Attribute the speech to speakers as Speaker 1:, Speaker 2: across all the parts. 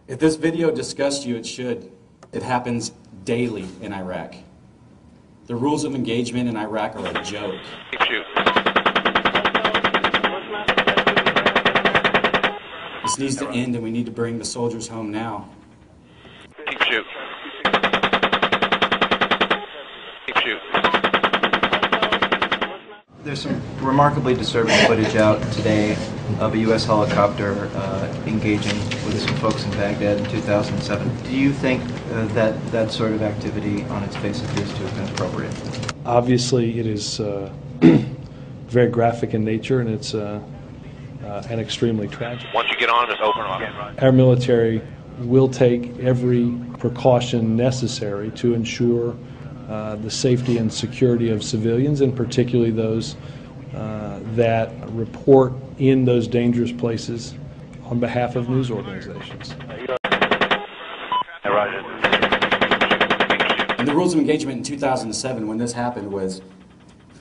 Speaker 1: If this video disgusts you, it should. It happens daily in Iraq. The rules of engagement in Iraq are a joke.
Speaker 2: Keep shooting.
Speaker 1: This needs to end, and we need to bring the soldiers home now.
Speaker 2: Keep shooting. Keep shooting.
Speaker 3: There's some remarkably disturbing footage out today of a U.S. helicopter engaging with some folks in Baghdad in 2007. Do you think that sort of activity on its face appears to have been appropriate?
Speaker 4: Obviously, it is very graphic in nature, and it's and extremely tragic.
Speaker 2: Once you get on, just open them up.
Speaker 4: Our military will take every precaution necessary to ensure the safety and security of civilians, and particularly those that report in those dangerous places on behalf of news organizations.
Speaker 1: And the rules of engagement in 2007, when this happened, was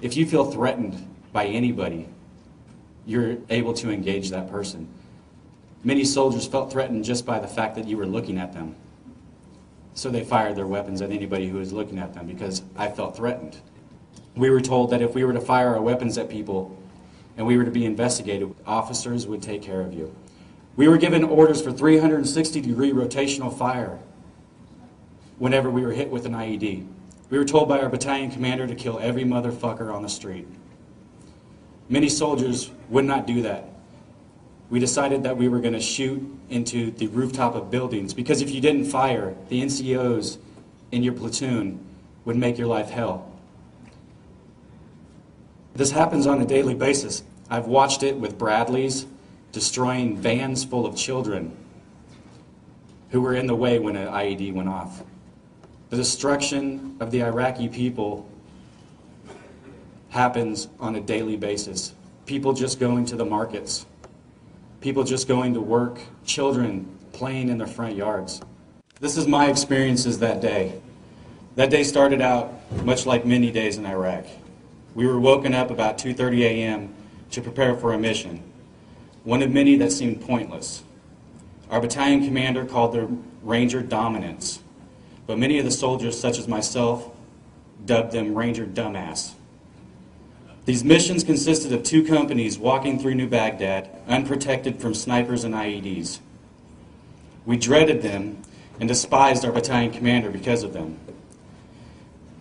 Speaker 1: if you feel threatened by anybody, you're able to engage that person. Many soldiers felt threatened just by the fact that you were looking at them. So they fired their weapons at anybody who was looking at them because I felt threatened. We were told that if we were to fire our weapons at people and we were to be investigated, officers would take care of you. We were given orders for 360-degree rotational fire whenever we were hit with an IED. We were told by our battalion commander to kill every motherfucker on the street. Many soldiers would not do that. We decided that we were going to shoot into the rooftop of buildings because if you didn't fire, the NCOs in your platoon would make your life hell. This happens on a daily basis. I've watched it with Bradleys destroying vans full of children who were in the way when an IED went off. The destruction of the Iraqi people happens on a daily basis. People just going to the markets. People just going to work, children playing in their front yards. This is my experiences that day. That day started out much like many days in Iraq. We were woken up about 2:30 a.m. to prepare for a mission, one of many that seemed pointless. Our battalion commander called the Ranger Dominance, but many of the soldiers, such as myself, dubbed them Ranger Dumbass. These missions consisted of 2 companies walking through New Baghdad, unprotected from snipers and IEDs. We dreaded them and despised our battalion commander because of them.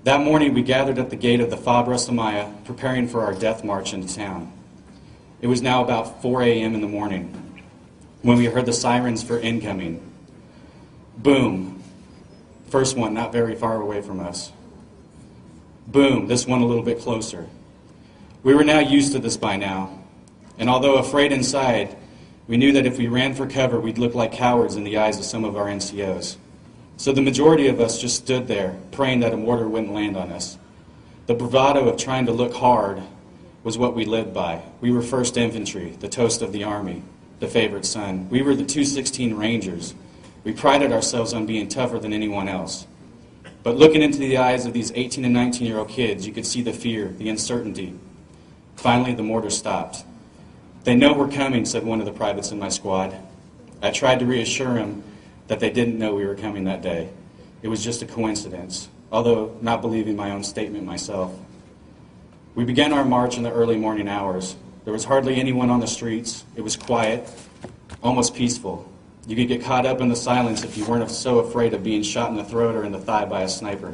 Speaker 1: That morning we gathered at the gate of the Fabra Samaya, preparing for our death march into town. It was now about 4 a.m. in the morning when we heard the sirens for incoming. Boom. First one not very far away from us. Boom, this one a little bit closer. We were now used to this by now, and although afraid inside, we knew that if we ran for cover, we'd look like cowards in the eyes of some of our NCOs. So the majority of us just stood there, praying that a mortar wouldn't land on us. The bravado of trying to look hard was what we lived by. We were 1st Infantry, the toast of the Army, the favorite son. We were the 216 Rangers. We prided ourselves on being tougher than anyone else. But looking into the eyes of these 18 and 19-year-old kids, you could see the fear, the uncertainty. Finally, the mortar stopped. "They know we're coming," said one of the privates in my squad. I tried to reassure him that they didn't know we were coming that day. It was just a coincidence, although not believing my own statement myself. We began our march in the early morning hours. There was hardly anyone on the streets. It was quiet, almost peaceful. You could get caught up in the silence if you weren't so afraid of being shot in the throat or in the thigh by a sniper.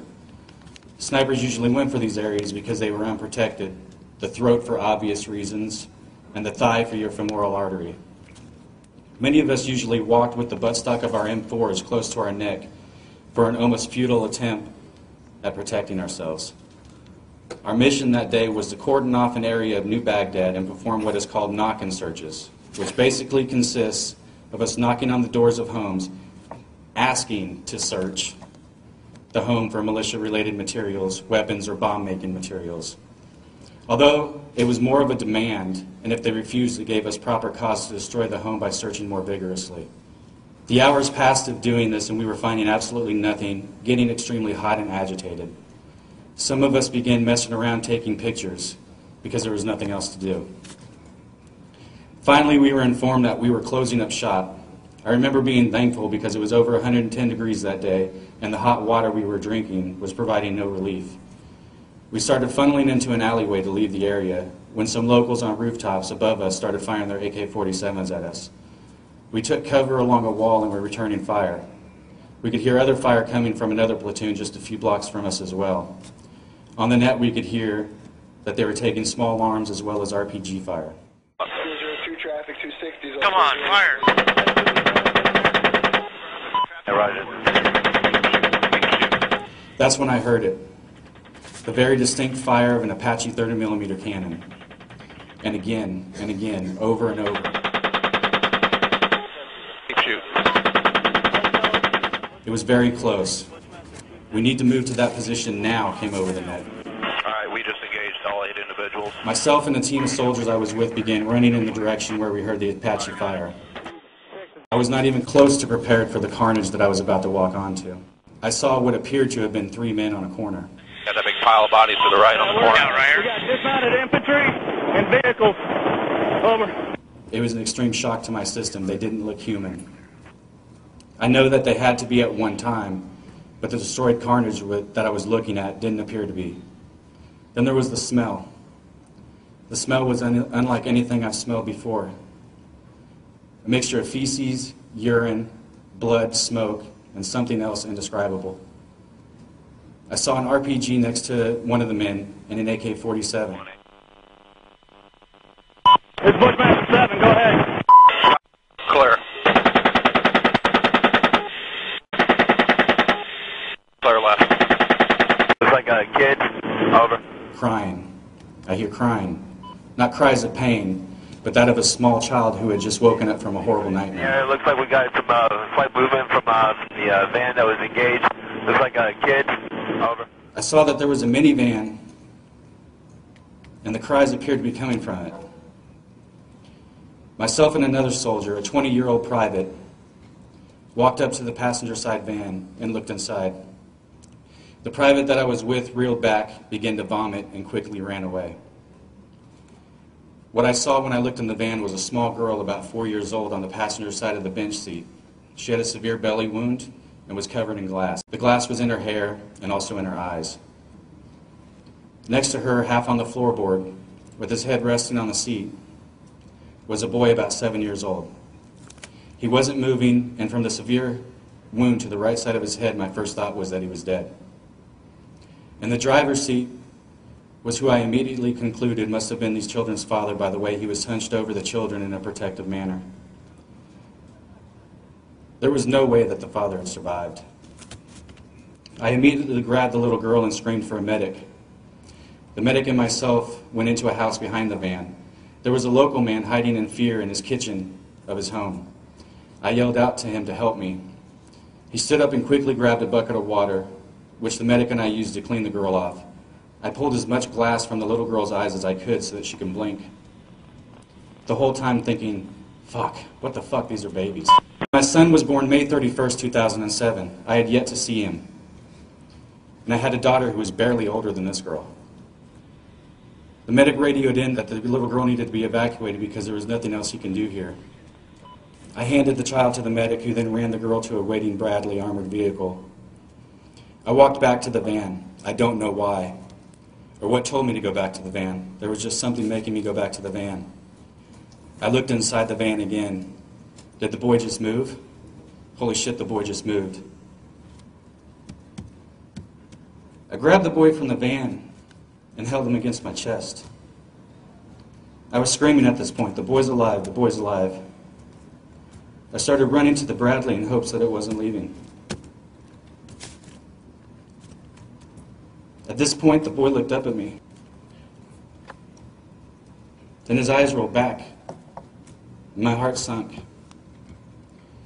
Speaker 1: Snipers usually went for these areas because they were unprotected. The throat for obvious reasons, and the thigh for your femoral artery. Many of us usually walked with the buttstock of our M4s close to our neck for an almost futile attempt at protecting ourselves. Our mission that day was to cordon off an area of New Baghdad and perform what is called knock-in searches, which basically consists of us knocking on the doors of homes, asking to search the home for militia-related materials, weapons, or bomb-making materials. Although it was more of a demand, and if they refused, it gave us proper cause to destroy the home by searching more vigorously. The hours passed of doing this, and we were finding absolutely nothing, getting extremely hot and agitated. Some of us began messing around taking pictures because there was nothing else to do. Finally, we were informed that we were closing up shop. I remember being thankful because it was over 110 degrees that day, and the hot water we were drinking was providing no relief. We started funneling into an alleyway to leave the area when some locals on rooftops above us started firing their AK-47s at us. We took cover along a wall and were returning fire. We could hear other fire coming from another platoon just a few blocks from us as well. On the net, we could hear that they were taking small arms as well as RPG fire.
Speaker 5: 202 traffic, 260s.
Speaker 2: Come on, fire! Roger.
Speaker 1: That's when I heard it. The very distinct fire of an Apache 30mm cannon. And again, over and over.
Speaker 2: Keep shooting.
Speaker 1: It was very close. We need to move to that position now, came over the net.
Speaker 2: Alright, we just engaged all 8 individuals.
Speaker 1: Myself and the team of soldiers I was with began running in the direction where we heard the Apache fire. I was not even close to prepared for the carnage that I was about to walk onto. I saw what appeared to have been 3 men on a corner.
Speaker 2: Got that big pile of bodies to the right on the corner. Right
Speaker 5: We
Speaker 2: here.
Speaker 5: got dismounted infantry and vehicles. Over.
Speaker 1: It was an extreme shock to my system. They didn't look human. I know that they had to be at one time, but the destroyed carnage that I was looking at didn't appear to be. Then there was the smell. The smell was unlike anything I've smelled before. A mixture of feces, urine, blood, smoke, and something else indescribable. I saw an RPG next to one of the men and an AK-47.
Speaker 5: It's Bushmaster 7, go ahead.
Speaker 2: Clear. Clear left. Looks like a kid. Over.
Speaker 1: Crying. I hear crying. Not cries of pain, but that of a small child who had just woken up from a horrible nightmare.
Speaker 2: Yeah, it looks like we got some slight movement from the van that was engaged. Looks like a kid. Over.
Speaker 1: I saw that there was a minivan, and the cries appeared to be coming from it. Myself and another soldier, a 20-year-old private, walked up to the passenger side van and looked inside. The private that I was with reeled back, began to vomit, and quickly ran away. What I saw when I looked in the van was a small girl about 4 years old on the passenger side of the bench seat. She had a severe belly wound and was covered in glass. The glass was in her hair and also in her eyes. Next to her, half on the floorboard, with his head resting on the seat, was a boy about 7 years old. He wasn't moving, and from the severe wound to the right side of his head, my first thought was that he was dead. In the driver's seat was who I immediately concluded must have been these children's father by the way he was hunched over the children in a protective manner. There was no way that the father had survived. I immediately grabbed the little girl and screamed for a medic. The medic and myself went into a house behind the van. There was a local man hiding in fear in his kitchen of his home. I yelled out to him to help me. He stood up and quickly grabbed a bucket of water, which the medic and I used to clean the girl off. I pulled as much glass from the little girl's eyes as I could so that she can blink. The whole time thinking, fuck, what the fuck, these are babies. My son was born May 31st, 2007. I had yet to see him. And I had a daughter who was barely older than this girl. The medic radioed in that the little girl needed to be evacuated because there was nothing else he can do here. I handed the child to the medic, who then ran the girl to a waiting Bradley armored vehicle. I walked back to the van. I don't know why, or what told me to go back to the van. There was just something making me go back to the van. I looked inside the van again. Did the boy just move? Holy shit, the boy just moved. I grabbed the boy from the van and held him against my chest. I was screaming at this point, the boy's alive, the boy's alive. I started running to the Bradley in hopes that it wasn't leaving. At this point, the boy looked up at me. Then his eyes rolled back, and my heart sunk.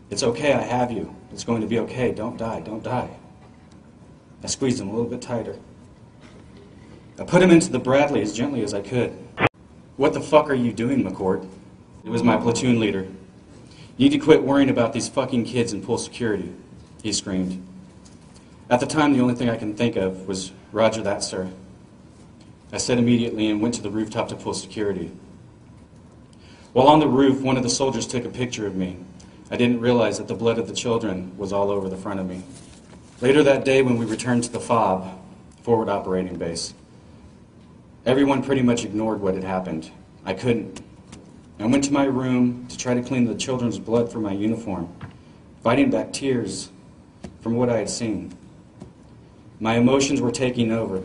Speaker 1: It's okay, I have you. It's going to be okay. Don't die, don't die. I squeezed him a little bit tighter. I put him into the Bradley as gently as I could. What the fuck are you doing, McCord? It was my platoon leader. You need to quit worrying about these fucking kids and pull security, he screamed. At the time, the only thing I can think of was, Roger that, sir. I said immediately and went to the rooftop to pull security. While on the roof, one of the soldiers took a picture of me. I didn't realize that the blood of the children was all over the front of me. Later that day, when we returned to the FOB, Forward Operating Base, everyone pretty much ignored what had happened. I couldn't. I went to my room to try to clean the children's blood from my uniform, fighting back tears from what I had seen. My emotions were taking over.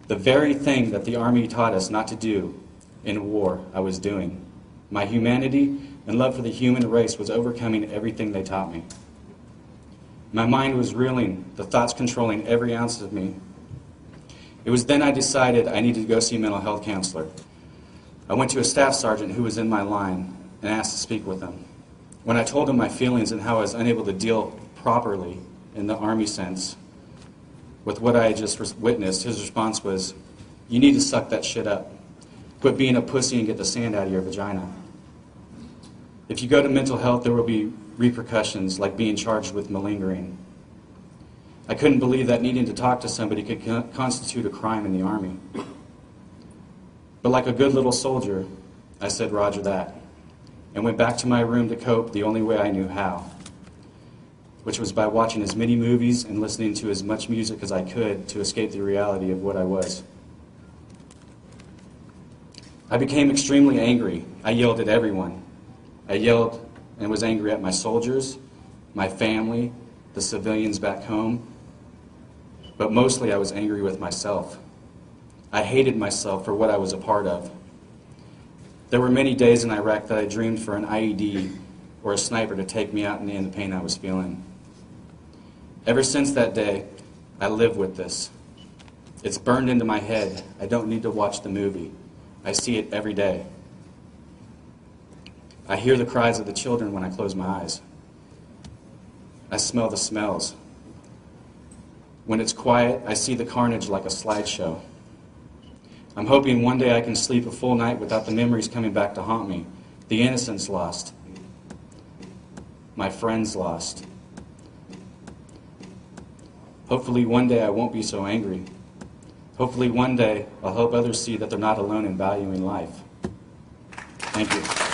Speaker 1: The very thing that the Army taught us not to do in war, I was doing. My humanity and love for the human race was overcoming everything they taught me. My mind was reeling, the thoughts controlling every ounce of me. It was then I decided I needed to go see a mental health counselor. I went to a staff sergeant who was in my line and asked to speak with him. When I told him my feelings and how I was unable to deal properly in the Army sense with what I had just witnessed, his response was, "You need to suck that shit up. Quit being a pussy and get the sand out of your vagina. If you go to mental health, there will be repercussions like being charged with malingering." I couldn't believe that needing to talk to somebody could constitute a crime in the Army. But like a good little soldier, I said roger that, and went back to my room to cope the only way I knew how, which was by watching as many movies and listening to as much music as I could to escape the reality of what I was. I became extremely angry. I yelled at everyone. I yelled and was angry at my soldiers, my family, the civilians back home, but mostly I was angry with myself. I hated myself for what I was a part of. There were many days in Iraq that I dreamed for an IED or a sniper to take me out and end the pain I was feeling. Ever since that day, I live with this. It's burned into my head. I don't need to watch the movie. I see it every day. I hear the cries of the children when I close my eyes. I smell the smells. When it's quiet, I see the carnage like a slideshow. I'm hoping one day I can sleep a full night without the memories coming back to haunt me. The innocence lost. My friends lost. Hopefully one day I won't be so angry. Hopefully one day I'll help others see that they're not alone in valuing life. Thank you.